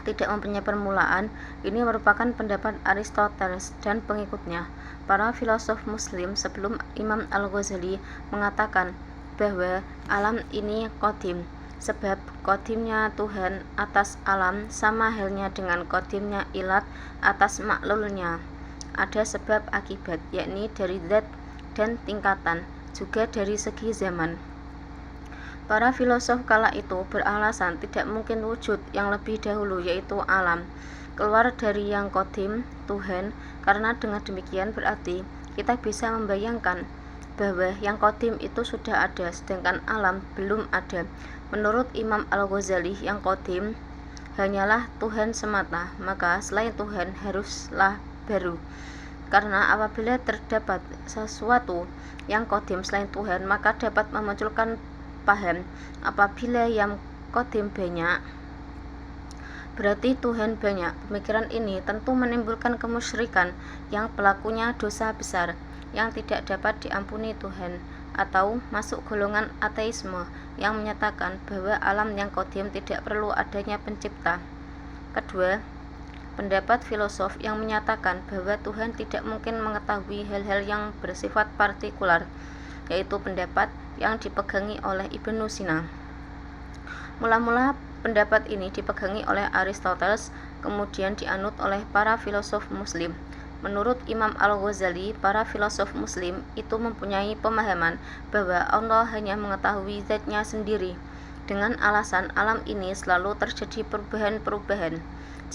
tidak mempunyai permulaan. Ini merupakan pendapat Aristoteles dan pengikutnya. Para filosof Muslim sebelum Imam Al-Ghazali mengatakan bahwa alam ini qadim, sebab qadimnya Tuhan atas alam sama halnya dengan qadimnya ilat atas maklulnya. Ada sebab akibat, yakni dari zat dan tingkatan, juga dari segi zaman. Para filosof kala itu beralasan tidak mungkin wujud yang lebih dahulu, yaitu alam, keluar dari yang qadim, Tuhan, karena dengan demikian berarti kita bisa membayangkan bahwa yang qadim itu sudah ada, sedangkan alam belum ada. Menurut Imam Al-Ghazali, yang qadim hanyalah Tuhan semata, maka selain Tuhan haruslah baru. Karena apabila terdapat sesuatu yang qadim selain Tuhan, maka dapat memunculkan paham apabila yang qadim banyak, berarti Tuhan banyak. Pemikiran ini tentu menimbulkan kemusyrikan yang pelakunya dosa besar yang tidak dapat diampuni Tuhan, atau masuk golongan ateisme yang menyatakan bahwa alam yang qadim tidak perlu adanya pencipta. Kedua, pendapat filosof yang menyatakan bahwa Tuhan tidak mungkin mengetahui hal-hal yang bersifat partikular, yaitu pendapat yang dipegangi oleh Ibnu Sina. Mula-mula pendapat ini dipegangi oleh Aristoteles, kemudian dianut oleh para filosof Muslim. Menurut Imam Al-Ghazali, para filosof Muslim itu mempunyai pemahaman bahwa Allah hanya mengetahui zatnya sendiri. Dengan alasan alam ini selalu terjadi perubahan-perubahan.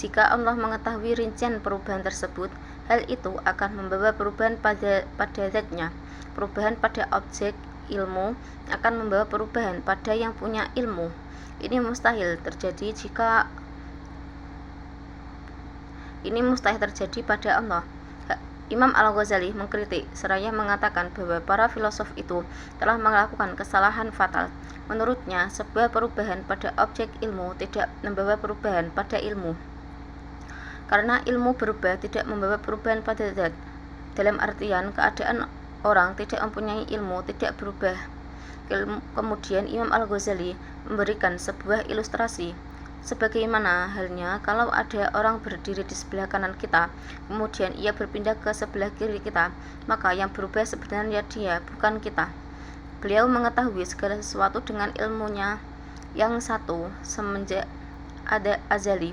Jika Allah mengetahui rincian perubahan tersebut, hal itu akan membawa perubahan pada zatnya. Perubahan pada objek ilmu akan membawa perubahan pada yang punya ilmu. Ini mustahil terjadi pada Allah. Imam Al-Ghazali mengkritik seraya mengatakan bahwa para filosof itu telah melakukan kesalahan fatal. Menurutnya, sebuah perubahan pada objek ilmu tidak membawa perubahan pada ilmu. Karena ilmu berubah tidak membawa perubahan pada zat. Dalam artian, keadaan orang tidak mempunyai ilmu tidak berubah. Kemudian Imam Al-Ghazali memberikan sebuah ilustrasi. Sebagaimana halnya kalau ada orang berdiri di sebelah kanan kita, kemudian ia berpindah ke sebelah kiri kita, maka yang berubah sebenarnya dia, bukan kita. Beliau mengetahui segala sesuatu dengan ilmunya yang satu semenjak azali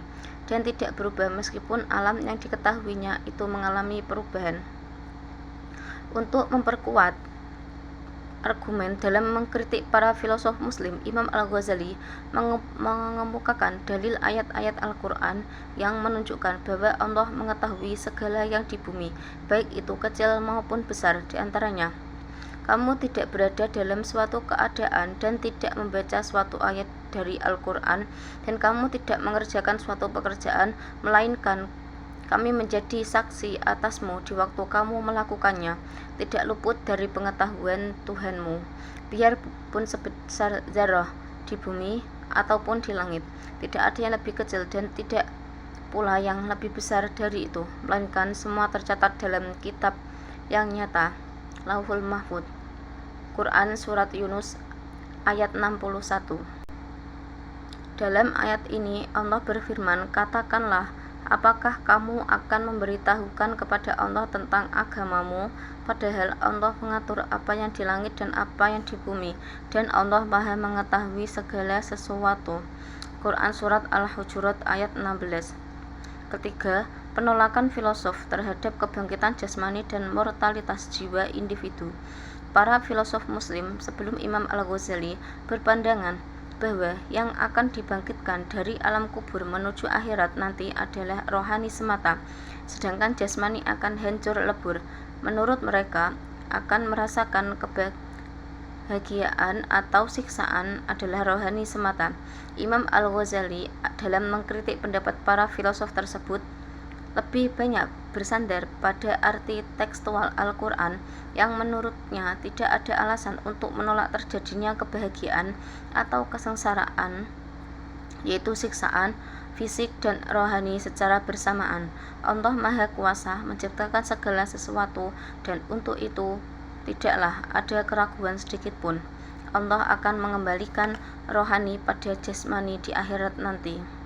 dan tidak berubah meskipun alam yang diketahuinya itu mengalami perubahan. Untuk memperkuat argumen dalam mengkritik para filosof muslim, Imam Al-Ghazali mengemukakan dalil ayat-ayat Al-Quran yang menunjukkan bahwa Allah mengetahui segala yang di bumi, baik itu kecil maupun besar. Di antaranya, kamu tidak berada dalam suatu keadaan dan tidak membaca suatu ayat dari Al-Quran, dan kamu tidak mengerjakan suatu pekerjaan, melainkan kami menjadi saksi atasmu di waktu kamu melakukannya, tidak luput dari pengetahuan Tuhanmu, biarpun sebesar zarah di bumi ataupun di langit. Tidak ada yang lebih kecil dan tidak pula yang lebih besar dari itu, melainkan semua tercatat dalam kitab yang nyata, Lauhul Mahfuz. Quran Surat Yunus ayat 61. Dalam ayat ini Allah berfirman, katakanlah, apakah kamu akan memberitahukan kepada Allah tentang agamamu, padahal Allah mengatur apa yang di langit dan apa yang di bumi, dan Allah Maha mengetahui segala sesuatu. Quran Surat Al-Hujurat ayat 16. Ketiga, penolakan filosof terhadap kebangkitan jasmani dan mortalitas jiwa individu. Para filosof muslim sebelum Imam Al-Ghazali berpandangan bahwa yang akan dibangkitkan dari alam kubur menuju akhirat nanti adalah rohani semata, sedangkan jasmani akan hancur lebur. Menurut mereka, akan merasakan kebahagiaan atau siksaan adalah rohani semata. Imam Al-Ghazali dalam mengkritik pendapat para filosof tersebut lebih banyak bersandar pada arti tekstual Al-Quran yang menurutnya tidak ada alasan untuk menolak terjadinya kebahagiaan atau kesengsaraan, yaitu siksaan fisik dan rohani secara bersamaan. Allah Maha Kuasa menciptakan segala sesuatu, dan untuk itu tidaklah ada keraguan sedikit pun. Allah akan mengembalikan rohani pada jasmani di akhirat nanti.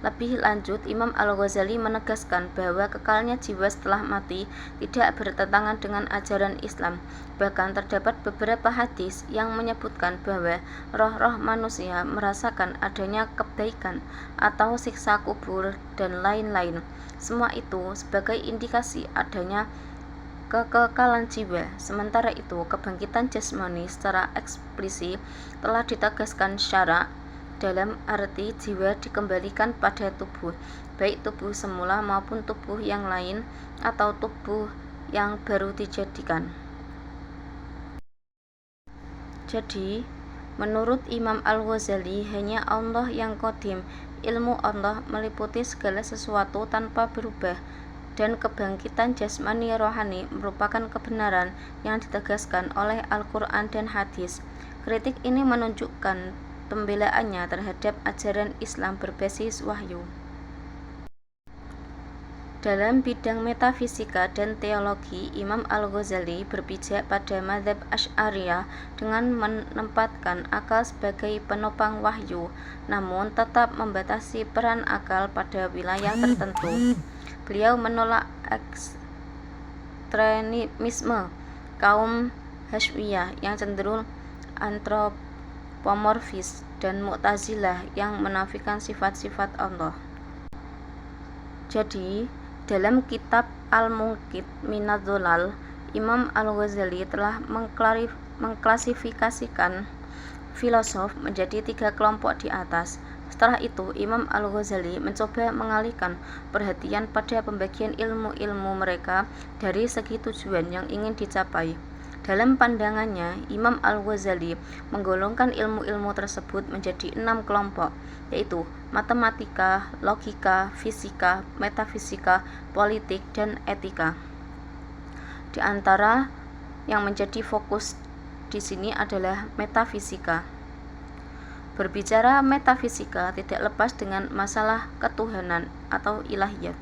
Lebih lanjut, Imam Al-Ghazali menegaskan bahwa kekalnya jiwa setelah mati tidak bertentangan dengan ajaran Islam. Bahkan terdapat beberapa hadis yang menyebutkan bahwa roh-roh manusia merasakan adanya kebaikan atau siksa kubur dan lain-lain. Semua itu sebagai indikasi adanya kekekalan jiwa. Sementara itu, kebangkitan jasmani secara eksplisit telah ditegaskan syara' dalam arti jiwa dikembalikan pada tubuh, baik tubuh semula maupun tubuh yang lain atau tubuh yang baru dijadikan. Jadi, menurut Imam Al-Ghazali, hanya Allah yang qadim. Ilmu Allah meliputi segala sesuatu tanpa berubah, dan kebangkitan jasmani rohani merupakan kebenaran yang ditegaskan oleh Al-Quran dan hadis. Kritik ini menunjukkan pembelaannya terhadap ajaran Islam berbasis wahyu. Dalam bidang metafisika dan teologi, Imam Al-Ghazali berpijak pada mazhab Asy'ariyah dengan menempatkan akal sebagai penopang wahyu, namun tetap membatasi peran akal pada wilayah tertentu. Beliau menolak ekstremisme kaum Hasy'iyah yang cenderung antropomorfis dan Mu'tazilah yang menafikan sifat-sifat Allah. Jadi, dalam kitab Al-Munqidh Minadz Dhalal, Imam Al-Ghazali telah mengklasifikasikan filosof menjadi 3 kelompok di atas. Setelah itu, Imam Al-Ghazali mencoba mengalihkan perhatian pada pembagian ilmu-ilmu mereka dari segi tujuan yang ingin dicapai. Dalam pandangannya, Imam Al-Ghazali menggolongkan ilmu-ilmu tersebut menjadi 6 kelompok, yaitu matematika, logika, fisika, metafisika, politik, dan etika. Di antara yang menjadi fokus di sini adalah metafisika. Berbicara metafisika tidak lepas dengan masalah ketuhanan atau ilahiyat.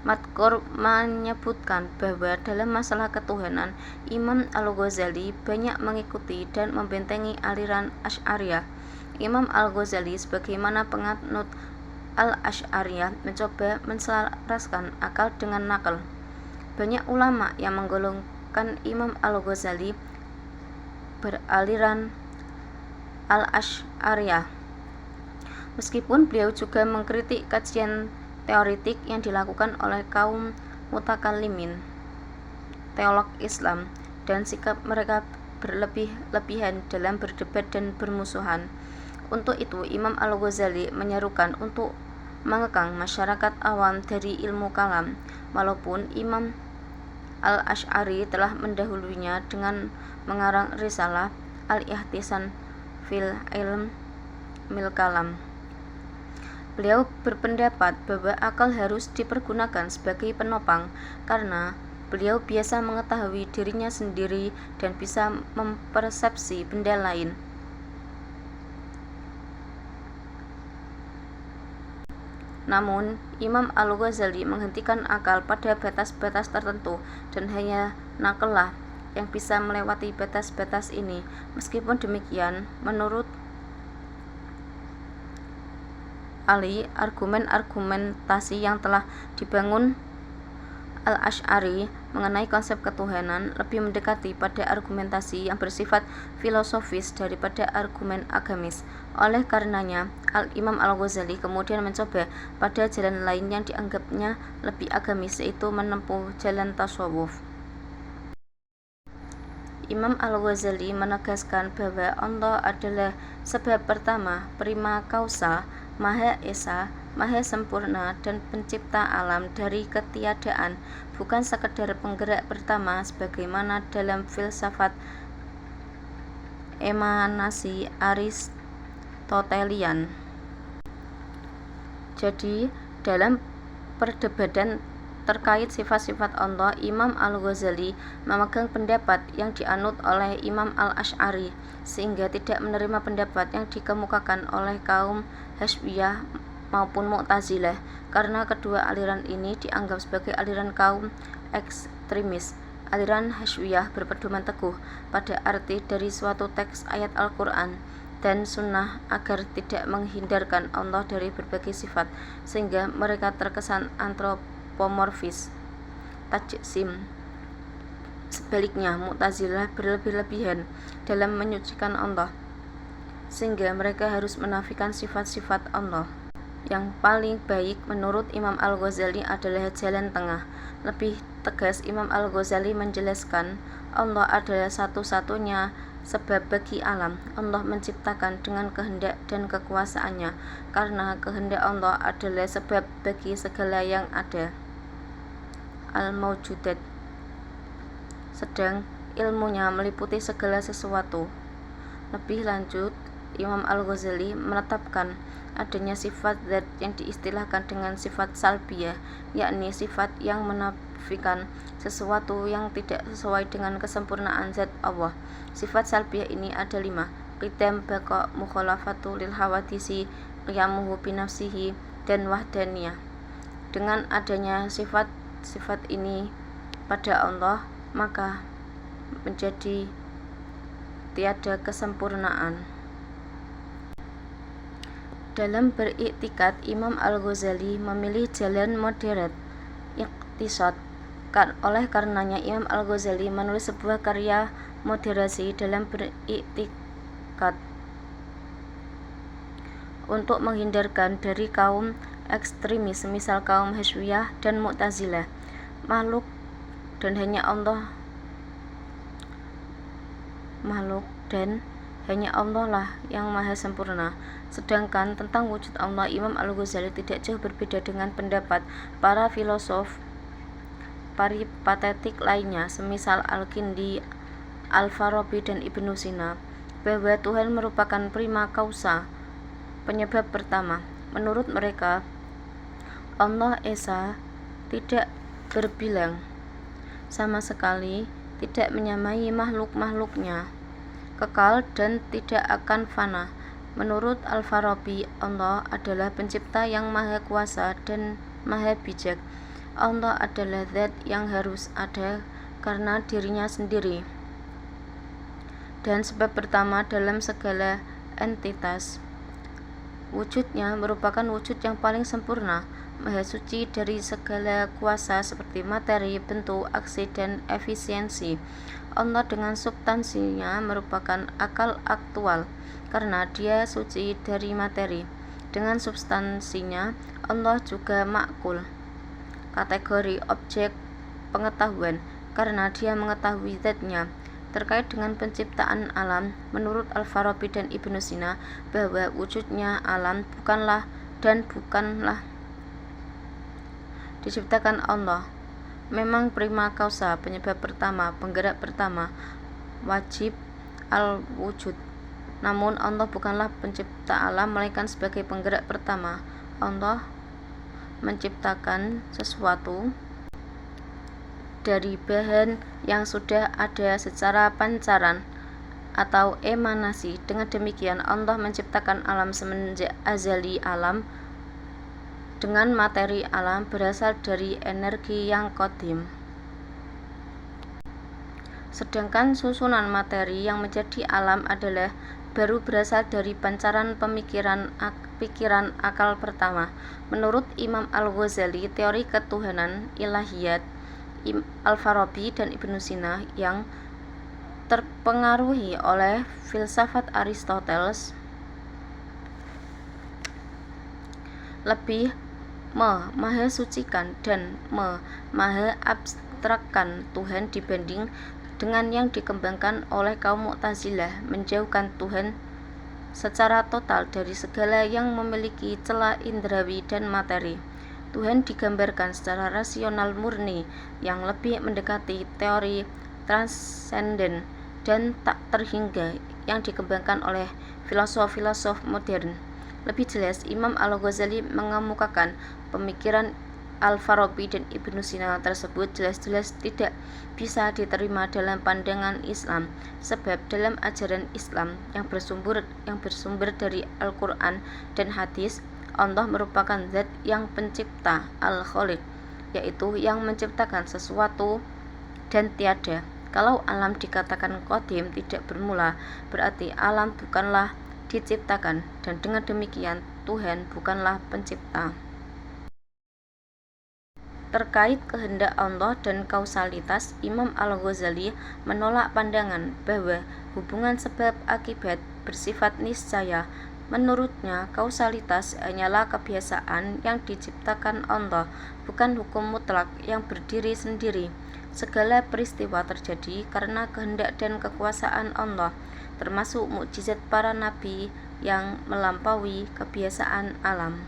Madkur menyebutkan bahwa dalam masalah ketuhanan, Imam Al-Ghazali banyak mengikuti dan membentengi aliran Asy'ariyah. Imam Al-Ghazali sebagaimana penganut Al-Asy'ariyah mencoba menselaraskan akal dengan nakal. Banyak ulama yang menggolongkan Imam Al-Ghazali beraliran al-Asy'ariyah. Meskipun beliau juga mengkritik kajian teoritik yang dilakukan oleh kaum mutakallimin, teolog Islam, dan sikap mereka berlebih-lebihan dalam berdebat dan bermusuhan. Untuk itu, Imam Al-Ghazali menyerukan untuk mengekang masyarakat awam dari ilmu kalam, walaupun Imam Al-Asy'ari telah mendahulunya dengan mengarang risalah Al-Ihtisan fil Ilmil Kalam. Beliau berpendapat bahwa akal harus dipergunakan sebagai penopang karena beliau biasa mengetahui dirinya sendiri dan bisa mempersepsi benda lain. Namun, Imam Al-Ghazali menghentikan akal pada batas-batas tertentu dan hanya nakelah yang bisa melewati batas-batas ini. Meskipun demikian, menurut Ali, argumentasi yang telah dibangun Al-Asy'ari mengenai konsep ketuhanan lebih mendekati pada argumentasi yang bersifat filosofis daripada argumen agamis. Oleh karenanya, Imam Al-Ghazali kemudian mencoba pada jalan lain yang dianggapnya lebih agamis, yaitu menempuh jalan tasawuf. Imam Al-Ghazali menegaskan bahwa Allah adalah sebab pertama, prima causa, Maha Esa, Maha Sempurna, dan pencipta alam dari ketiadaan, bukan sekedar penggerak pertama sebagaimana dalam filsafat emanasi Aristotelian. Jadi, dalam perdebatan terkait sifat-sifat Allah, Imam Al-Ghazali memegang pendapat yang dianut oleh Imam Al-Asy'ari, sehingga tidak menerima pendapat yang dikemukakan oleh kaum Hasy'iyah maupun Mu'tazilah, karena kedua aliran ini dianggap sebagai aliran kaum ekstremis. Aliran Hasy'iyah berpedoman teguh pada arti dari suatu teks ayat Al-Quran dan Sunnah agar tidak menghindarkan Allah dari berbagai sifat, sehingga mereka terkesan antropomorfis, tajsim. Sebaliknya, Mu'tazilah berlebih-lebihan dalam menyucikan Allah, sehingga mereka harus menafikan sifat-sifat Allah. Yang paling baik menurut Imam Al-Ghazali adalah jalan tengah. Lebih tegas, Imam Al-Ghazali menjelaskan Allah adalah satu-satunya sebab bagi alam. Allah menciptakan dengan kehendak dan kekuasaannya, karena kehendak Allah adalah sebab bagi segala yang ada, al-mawjudat, sedang ilmunya meliputi segala sesuatu. Lebih lanjut, Imam Al-Ghazali menetapkan adanya sifat zat yang diistilahkan dengan sifat salbiyah, yakni sifat yang menafikan sesuatu yang tidak sesuai dengan kesempurnaan zat Allah. Sifat salbiyah ini ada 5: qidam, baqa, mukhalafatu lil hawadisi, qiyamuhu binafsihi, dan wahdaniyah. Dengan adanya sifat-sifat ini pada Allah, maka menjadi tiada kesempurnaan. Dalam beriktikad, Imam Al-Ghazali memilih jalan moderat, iqtisad. Oleh karenanya, Imam Al-Ghazali menulis sebuah karya moderasi dalam beriktikad untuk menghindarkan dari kaum ekstremis, misal kaum Hasy'iyah dan Mu'tazilah. Makhluk dan hanya Allah lah yang maha sempurna. Sedangkan tentang wujud Allah, Imam Al-Ghazali tidak jauh berbeda dengan pendapat para filosof peripatetik lainnya, semisal Al-Kindi, Al-Farabi, dan Ibnu Sina, bahwa Tuhan merupakan prima causa, penyebab pertama. Menurut mereka, Allah Esa tidak berbilang, sama sekali tidak menyamai makhluk-makhluknya, kekal dan tidak akan fana. Menurut Al-Farabi, Allah adalah pencipta yang maha kuasa dan maha bijak. Allah adalah zat yang harus ada karena dirinya sendiri dan sebab pertama dalam segala entitas. Wujudnya merupakan wujud yang paling sempurna, maha suci dari segala kuasa seperti materi, bentuk, aksi, dan efisiensi. Allah dengan substansinya merupakan akal aktual karena dia suci dari materi. Dengan substansinya Allah juga makul, kategori objek pengetahuan, karena dia mengetahui zatnya. Terkait dengan penciptaan alam, menurut Al-Farabi dan Ibnu Sina, bahwa wujudnya alam bukanlah diciptakan Allah. Memang prima causa, penyebab pertama, penggerak pertama, wajib al-wujud. Namun Allah bukanlah pencipta alam, melainkan sebagai penggerak pertama. Allah menciptakan sesuatu dari bahan yang sudah ada secara pancaran atau emanasi. Dengan demikian Allah menciptakan alam semenjak azali. Alam dengan materi alam berasal dari energi yang qadim, sedangkan susunan materi yang menjadi alam adalah baru berasal dari pancaran pikiran akal pertama. Menurut Imam Al-Ghazali, teori ketuhanan ilahiyat Al-Farabi dan Ibnu Sina yang terpengaruhi oleh filsafat Aristoteles lebih memahasucikan dan memahaabstrakkan Tuhan dibanding dengan yang dikembangkan oleh kaum Mu'tazilah, menjauhkan Tuhan secara total dari segala yang memiliki celah indrawi dan materi. Tuhan digambarkan secara rasional murni yang lebih mendekati teori transenden dan tak terhingga yang dikembangkan oleh filosof-filosof modern. Lebih jelas, Imam Al-Ghazali mengemukakan pemikiran Al-Farabi dan Ibnu Sina tersebut jelas-jelas tidak bisa diterima dalam pandangan Islam, sebab dalam ajaran Islam yang bersumber dari Al-Quran dan hadis, Allah merupakan zat yang pencipta, Al-Khaliq, yaitu yang menciptakan sesuatu dan tiada. Kalau alam dikatakan qadim, tidak bermula, berarti alam bukanlah diciptakan, dan dengan demikian Tuhan bukanlah pencipta. Terkait kehendak Allah dan kausalitas, Imam Al-Ghazali menolak pandangan bahwa hubungan sebab akibat bersifat niscaya. Menurutnya, kausalitas hanyalah kebiasaan yang diciptakan Allah, bukan hukum mutlak yang berdiri sendiri. Segala peristiwa terjadi karena kehendak dan kekuasaan Allah, termasuk mukjizat para nabi yang melampaui kebiasaan alam.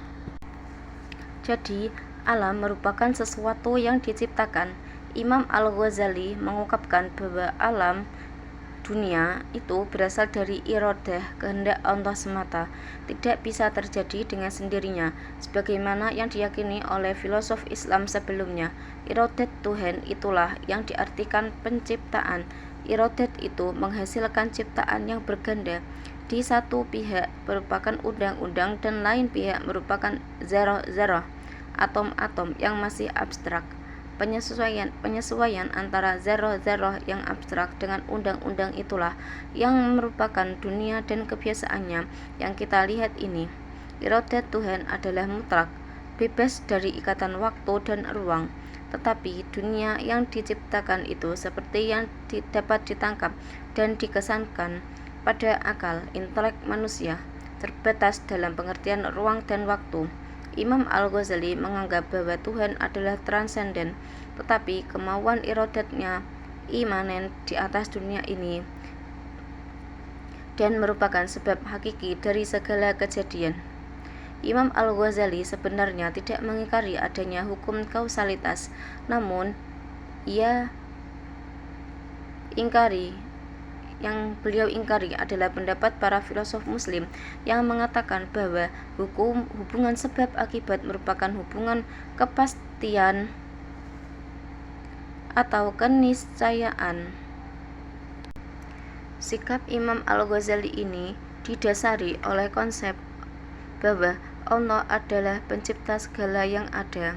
Jadi, alam merupakan sesuatu yang diciptakan. Imam Al-Ghazali mengungkapkan bahwa alam dunia itu berasal dari iradah, kehendak Allah semata, tidak bisa terjadi dengan sendirinya, sebagaimana yang diyakini oleh filosof Islam sebelumnya. Iradat Tuhan itulah yang diartikan penciptaan. Iradat itu menghasilkan ciptaan yang berganda. Di satu pihak merupakan undang-undang dan lain pihak merupakan zarah-zarah, atom-atom yang masih abstrak. Penyesuaian antara zarah-zarah yang abstrak dengan undang-undang itulah yang merupakan dunia dan kebiasaannya yang kita lihat ini. Iradat Tuhan adalah mutlak, bebas dari ikatan waktu dan ruang. Tetapi dunia yang diciptakan itu seperti yang dapat ditangkap dan dikesankan pada akal intelek manusia, terbatas dalam pengertian ruang dan waktu. Imam Al-Ghazali menganggap bahwa Tuhan adalah transenden, tetapi kemauan iradatnya imanen di atas dunia ini dan merupakan sebab hakiki dari segala kejadian. Imam Al-Ghazali sebenarnya tidak mengingkari adanya hukum kausalitas, namun yang beliau ingkari adalah pendapat para filosof muslim yang mengatakan bahwa hubungan sebab akibat merupakan hubungan kepastian atau keniscayaan. Sikap Imam Al-Ghazali ini didasari oleh konsep bahwa Allah adalah pencipta segala yang ada,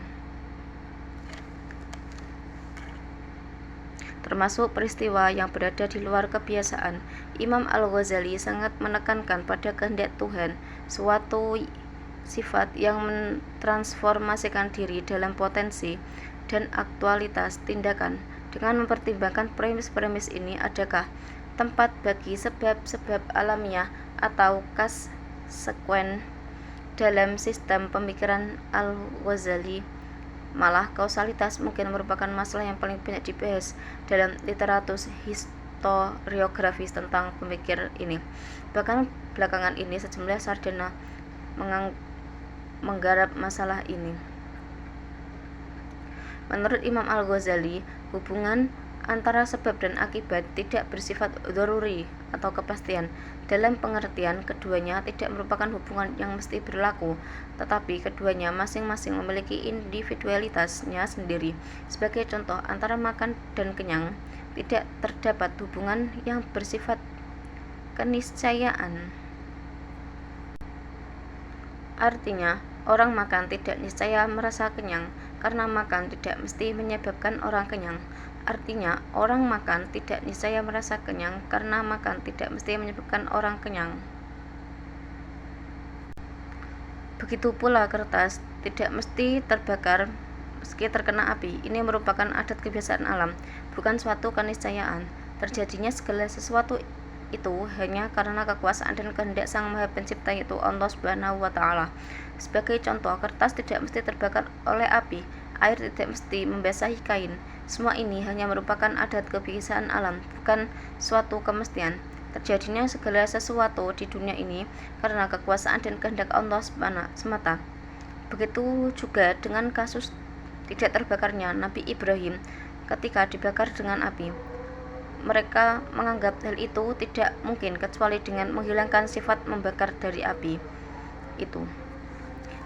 termasuk peristiwa yang berada di luar kebiasaan. Imam Al-Ghazali sangat menekankan pada kehendak Tuhan, suatu sifat yang mentransformasikan diri dalam potensi dan aktualitas tindakan Dengan mempertimbangkan premis-premis ini, adakah tempat bagi sebab-sebab alamiah atau konsekuen dalam sistem pemikiran Al-Ghazali? Malah kausalitas mungkin merupakan masalah yang paling banyak dibahas dalam literatur historiografis tentang pemikir ini. Bahkan belakangan ini sejumlah sarjana menggarap masalah ini. Menurut Imam Al-Ghazali, hubungan antara sebab dan akibat tidak bersifat dzaruri atau kepastian. Dalam pengertian, keduanya tidak merupakan hubungan yang mesti berlaku, tetapi keduanya masing-masing memiliki individualitasnya sendiri. Sebagai contoh, antara makan dan kenyang tidak terdapat hubungan yang bersifat keniscayaan. Artinya, orang makan tidak niscaya merasa kenyang, karena makan tidak mesti menyebabkan orang kenyang. Artinya, orang makan tidak niscaya merasa kenyang, karena makan tidak mesti menyebabkan orang kenyang. Begitu pula kertas tidak mesti terbakar meski terkena api. Ini merupakan adat kebiasaan alam, bukan suatu keniscayaan. Terjadinya segala sesuatu itu hanya karena kekuasaan dan kehendak Sang Maha Pencipta, yaitu Allah Subhanahu wa Ta'ala. Sebagai contoh, kertas tidak mesti terbakar oleh api, air tidak mesti membasahi kain. Semua ini hanya merupakan adat kebiasaan alam, bukan suatu kemestian. Terjadinya segala sesuatu di dunia ini karena kekuasaan dan kehendak Allah semata. Begitu juga dengan kasus tidak terbakarnya Nabi Ibrahim ketika dibakar dengan api. Mereka menganggap hal itu tidak mungkin kecuali dengan menghilangkan sifat membakar dari api itu,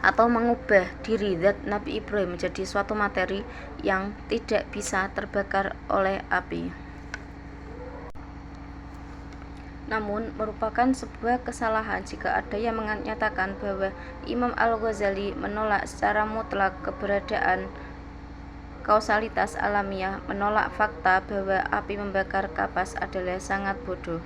atau mengubah diri zat Nabi Ibrahim menjadi suatu materi yang tidak bisa terbakar oleh api. Namun, merupakan sebuah kesalahan jika ada yang menyatakan bahwa Imam Al-Ghazali menolak secara mutlak keberadaan kausalitas alamiah. Menolak fakta bahwa api membakar kapas adalah sangat bodoh.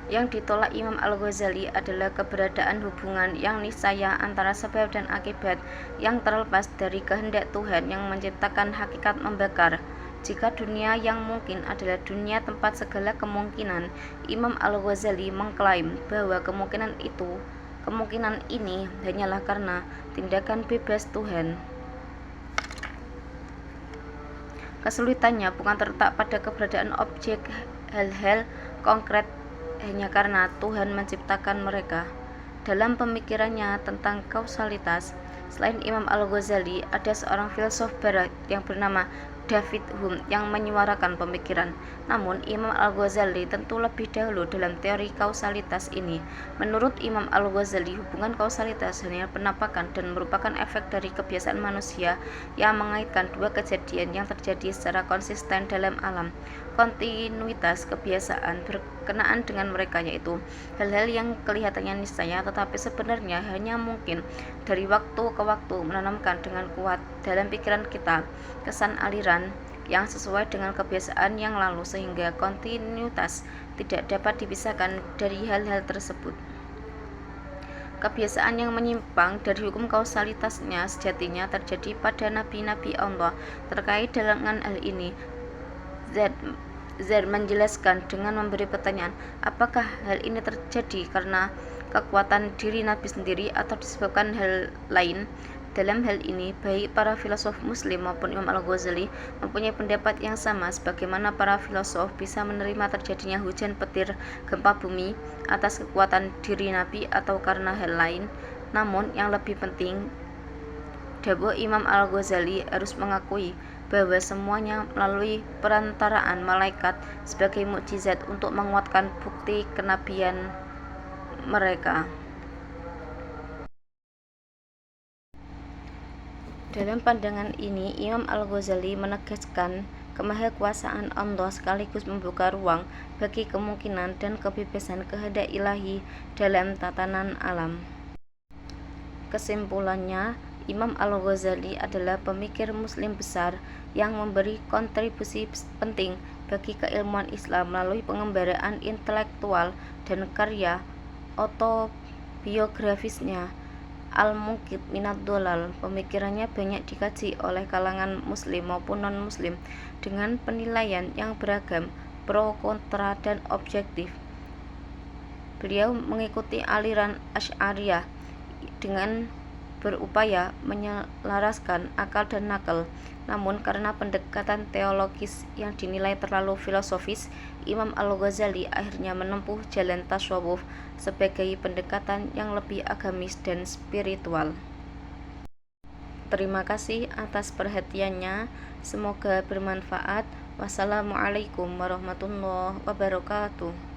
Yang ditolak Imam Al-Ghazali adalah keberadaan hubungan yang niscaya antara sebab dan akibat yang terlepas dari kehendak Tuhan yang menciptakan hakikat membakar. Jika dunia yang mungkin adalah dunia tempat segala kemungkinan, Imam Al-Ghazali mengklaim bahwa kemungkinan ini hanyalah karena tindakan bebas Tuhan. Kesulitannya bukan terletak pada keberadaan objek hal-hal konkret hanya karena Tuhan menciptakan mereka. Dalam pemikirannya tentang kausalitas, selain Imam Al-Ghazali, ada seorang filsuf barat yang bernama David Hume yang menyuarakan pemikiran. Namun, Imam Al-Ghazali tentu lebih dahulu dalam teori kausalitas ini. Menurut Imam Al-Ghazali, hubungan kausalitas hanya penampakan dan merupakan efek dari kebiasaan manusia yang mengaitkan dua kejadian yang terjadi secara konsisten dalam alam. Kontinuitas kebiasaan berkenaan dengan mereka, yaitu hal-hal yang kelihatannya niscaya tetapi sebenarnya hanya mungkin dari waktu ke waktu menanamkan dengan kuat dalam pikiran kita kesan aliran yang sesuai dengan kebiasaan yang lalu, sehingga kontinuitas tidak dapat dipisahkan dari hal-hal tersebut. Kebiasaan yang menyimpang dari hukum kausalitasnya sejatinya terjadi pada nabi-nabi Allah. Terkait dengan hal ini, Z menjelaskan dengan memberi pertanyaan, apakah hal ini terjadi karena kekuatan diri Nabi sendiri atau disebabkan hal lain? Dalam hal ini, baik para filosof Muslim maupun Imam Al-Ghazali mempunyai pendapat yang sama. Sebagaimana para filosof bisa menerima terjadinya hujan petir, gempa bumi atas kekuatan diri Nabi atau karena hal lain. Namun, yang lebih penting, dawuh Imam Al-Ghazali harus mengakui bahwa semuanya melalui perantaraan malaikat sebagai mukjizat untuk menguatkan bukti kenabian mereka. Dalam pandangan ini, Imam Al-Ghazali menegaskan kemahakuasaan Allah sekaligus membuka ruang bagi kemungkinan dan kebebasan kehendak ilahi dalam tatanan alam. Kesimpulannya, Imam Al-Ghazali adalah pemikir Muslim besar yang memberi kontribusi penting bagi keilmuan Islam melalui pengembaraan intelektual dan karya autobiografisnya. Al-Muqit Minad Dolal. Pemikirannya banyak dikaji oleh kalangan muslim maupun non-muslim dengan penilaian yang beragam, pro, kontra, dan objektif. Beliau mengikuti aliran Asy'ariyah dengan berupaya menyelaraskan akal dan nakal. Namun karena pendekatan teologis yang dinilai terlalu filosofis, Imam Al-Ghazali akhirnya menempuh jalan tasawuf sebagai pendekatan yang lebih agamis dan spiritual. Terima kasih atas perhatiannya. Semoga bermanfaat. Wassalamualaikum warahmatullahi wabarakatuh.